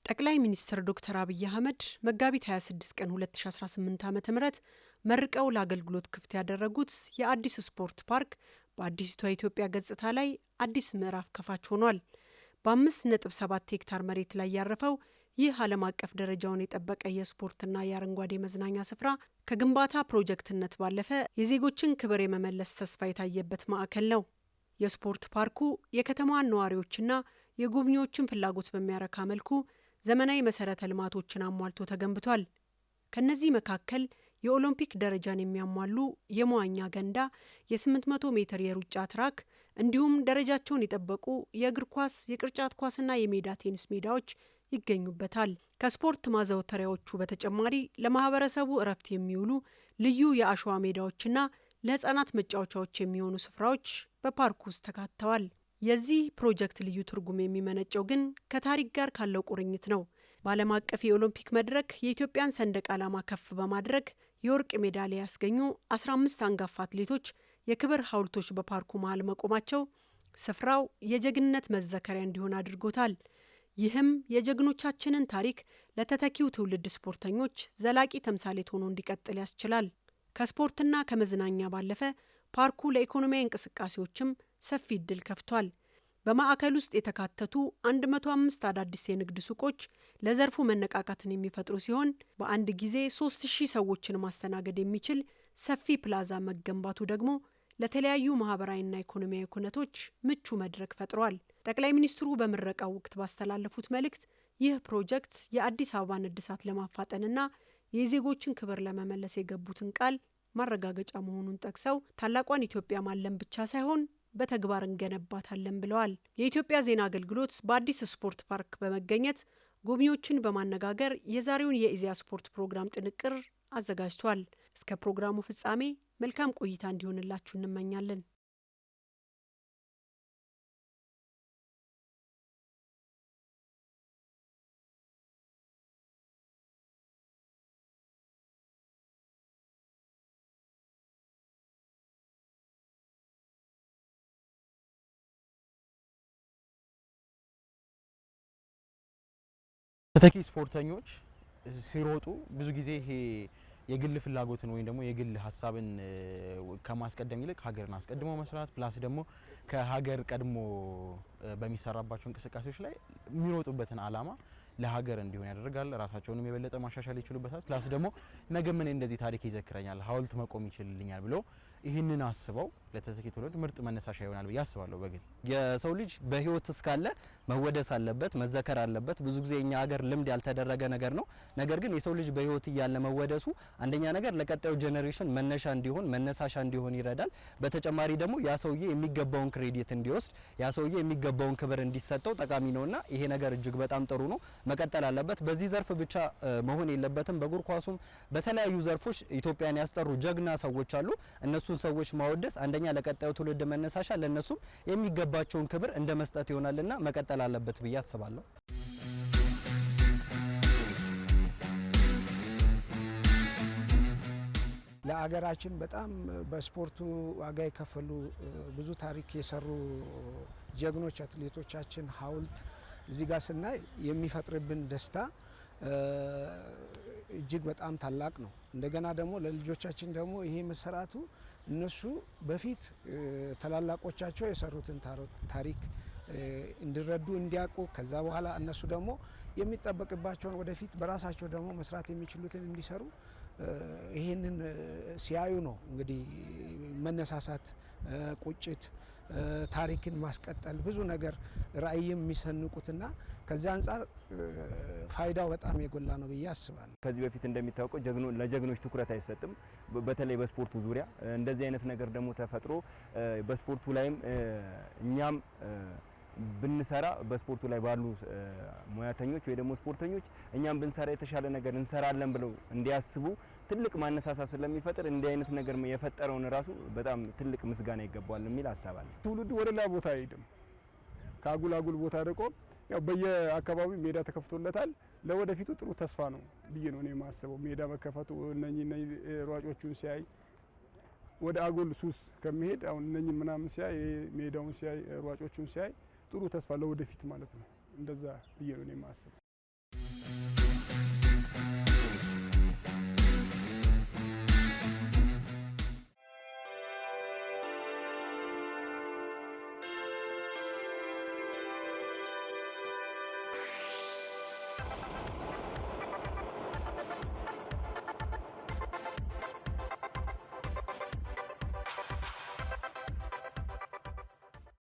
ጠቅላይ ሚኒስትር ዶክተር አብይ አህመድ መጋቢት 26 ቀን 2018 ዓ.ም መርቀው ለአገልግሎት ክፍት ያደረጉት የአዲስ ስፖርት ፓርክ በአዲስቷ ኢትዮጵያ ገጽታ ላይ አዲስ ምዕራፍ ከፋች ሆኗል። በ5.7 ሄክታር መሬት ላይ ያረፈው ይህ ዓለም አቀፍ ደረጃውን የጠበቀ የስፖርትና የአረንጓዴ መዝናኛ ስፍራ ከግንባታ ፕሮጀክትነት ባለፈ የዜጎችን ክብር የመመለስ ተስፋ የታየበት ማዕከል ነው። የስፖርት ፓርኩ የከተማዋን ነዋሪዎችና የጎብኚዎችን ፍላጎት በሚያረካ መልኩ ዘመናዊ መሰረተ ልማቶችን አሟልቶ ተገንብቷል። ከነዚህ መካከል የኦሎምፒክ ደረጃን የሚያሟሉ የመዋኛ ገንዳ፣ የ800 ሜትር የሩጫ ትራክ እንዲሁም ደረጃቸውን የጠበቁ የእግር ኳስ፣ የቅርጫት ኳስና የሜዳ ቴኒስ ሜዳዎች ይገኙበታል። ከስፖርት ማዘውተሪያዎቹ በተጨማሪ ለማህበረሰቡ እረፍት የሚውሉ ልዩ የአሸዋ ሜዳዎችና ለህፃናት መጫወቻዎች የሚሆኑ ስፍራዎች በፓርኩ ውስጥ ተካተዋል። የዚህ ፕሮጀክት ልዩ ትርጉም የሚመነጨው ግን ከታሪክ ጋር ካለው ቁርኝት ነው። በዓለም አቀፍ የኦሎምፒክ መድረክ የኢትዮጵያን ሰንደቅ ዓላማ ከፍ በማድረግ የወርቅ ሜዳሊያ ያስገኙ 15 አንጋፋ አትሌቶች የክብር ሐውልቶች በፓርኩ መሃል መቆማቸው ስፍራው የጀግንነት መዘከሪያ እንዲሆን አድርጎታል። ይህም የጀግኖቻችንን ታሪክ ለተተኪው ትውልድ ስፖርተኞች ዘላቂ ተምሳሌት ሆኖ እንዲቀጥል ያስችላል። ከስፖርትና ከመዝናኛ ባለፈ ፓርኩ ለኢኮኖሚያዊ እንቅስቃሴዎችም ሰፊ እድል ከፍቷል። በማዕከል ውስጥ የተካተቱ 105 አዳዲስ የንግድ ሱቆች ለዘርፉ መነቃቃትን የሚፈጥሩ ሲሆን በአንድ ጊዜ 3000 ሰዎችን ማስተናገድ የሚችል ሰፊ ፕላዛ መገንባቱ ደግሞ ለተለያዩ ማህበራዊና ኢኮኖሚያዊ ኩነቶች ምቹ መድረክ ፈጥሯል። ጠቅላይ ሚኒስትሩ በምረቃው ወቅት ባስተላለፉት መልእክት ይህ ፕሮጀክት የአዲስ አበባን እድሳት ለማፋጠንና የዜጎችን ክብር ለመመለስ የገቡትን ቃል ማረጋገጫ መሆኑን ጠቅሰው ታላቋን ኢትዮጵያ ማለም ብቻ ሳይሆን በተግባር እንገነባታለን ብለዋል። የኢትዮጵያ ዜና አገልግሎት በአዲስ ስፖርት ፓርክ በመገኘት ጎብኚዎችን በማነጋገር የዛሬውን የኢዜአ ስፖርት ፕሮግራም ጥንቅር አዘጋጅቷል። እስከ ፕሮግራሙ ፍጻሜ መልካም ቆይታ እንዲሆንላችሁ እንመኛለን። ተተኪ ስፖርተኞች ሲሮጡ ብዙ ጊዜ ይሄ የግል ፍላጎትን ወይም ደግሞ የግል ሀሳብን ከማስቀደም ይልቅ ሀገርን አስቀድሞ መስራት ፕላስ ደግሞ ከሀገር ቀድሞ በሚሰራባቸው እንቅስቃሴዎች ላይ የሚሮጡበትን አላማ ለሀገር እንዲሆን ያደርጋል። ራሳቸውንም የበለጠ ማሻሻል ይችሉበታል። ፕላስ ደግሞ ነገ ምን እንደዚህ ታሪክ ይዘክረኛል፣ ሐውልት መቆም ይችልልኛል ብሎ ይህንን አስበው ለተተኪ ትውልድ ምርጥ መነሳሻ ይሆናል ብዬ አስባለሁ። በግል የሰው ልጅ በህይወት እስካለ መወደስ አለበት፣ መዘከር አለበት። ብዙ ጊዜ እኛ ሀገር ልምድ ያልተደረገ ነገር ነው። ነገር ግን የሰው ልጅ በህይወት እያለ መወደሱ አንደኛ ነገር ለቀጣዩ ጄኔሬሽን መነሻ እንዲሆን መነሳሻ እንዲሆን ይረዳል። በተጨማሪ ደግሞ ያ ሰውዬ የሚገባውን ክሬዲት እንዲወስድ ያ ሰውዬ የሚገባውን ክብር እንዲሰጠው ጠቃሚ ነውና ይሄ ነገር እጅግ በጣም ጥሩ ነው፣ መቀጠል አለበት። በዚህ ዘርፍ ብቻ መሆን የለበትም። በእግር ኳሱም በተለያዩ ዘርፎች ኢትዮጵያን ያስጠሩ ጀግና ሰዎች አሉ። እነሱን ሰዎች ማወደስ አንደኛ ለቀጣዩ ትውልድ መነሳሻ ለነሱም የሚገባቸውን ክብር እንደ መስጠት ይሆናልና መቀጠል አለበት ብዬ አስባለሁ። ለአገራችን በጣም በስፖርቱ ዋጋ የከፈሉ ብዙ ታሪክ የሰሩ ጀግኖች አትሌቶቻችን ሐውልት እዚህ ጋር ስናይ የሚፈጥርብን ደስታ እጅግ በጣም ታላቅ ነው። እንደገና ደግሞ ለልጆቻችን ደግሞ ይሄ መሰራቱ እነሱ በፊት ታላላቆቻቸው የሰሩትን ታሪክ እንዲረዱ እንዲያውቁ ከዛ በኋላ እነሱ ደግሞ የሚጠበቅባቸውን ወደፊት በራሳቸው ደግሞ መስራት የሚችሉትን እንዲሰሩ ይሄንን ሲያዩ ነው እንግዲህ መነሳሳት፣ ቁጭት፣ ታሪክን ማስቀጠል ብዙ ነገር ራዕይም የሚሰንቁትና ከዚህ አንጻር ፋይዳው በጣም የጎላ ነው ብዬ አስባለሁ። ከዚህ በፊት እንደሚታወቀው ለጀግኖች ትኩረት አይሰጥም። በተለይ በስፖርቱ ዙሪያ እንደዚህ አይነት ነገር ደግሞ ተፈጥሮ በስፖርቱ ላይም እኛም ብንሰራ በስፖርቱ ላይ ባሉ ሙያተኞች ወይ ደግሞ ስፖርተኞች እኛም ብንሰራ የተሻለ ነገር እንሰራለን ብለው እንዲያስቡ ትልቅ ማነሳሳት ስለሚፈጥር እንዲህ አይነት ነገር የፈጠረውን ራሱ በጣም ትልቅ ምስጋና ይገባዋል የሚል ሀሳብ አለ። ትውልዱ ወደ ሌላ ቦታ አይሄድም። ከአጉል ቦታ ርቆ ያው በየአካባቢው ሜዳ ተከፍቶለታል። ለወደፊቱ ጥሩ ተስፋ ነው ብዬ ነው እኔ የማስበው። ሜዳ መከፈቱ እነኚህ ሯጮቹን ሲያይ ወደ አጉል ሱስ ከመሄድ አሁን እነኚህ ምናምን ሲያይ ሜዳውን ሲያይ ሯጮቹን ሲያይ ጥሩ ተስፋ ለወደፊት ማለት ነው። እንደዛ ብዬ ነው የማስበው። Yes.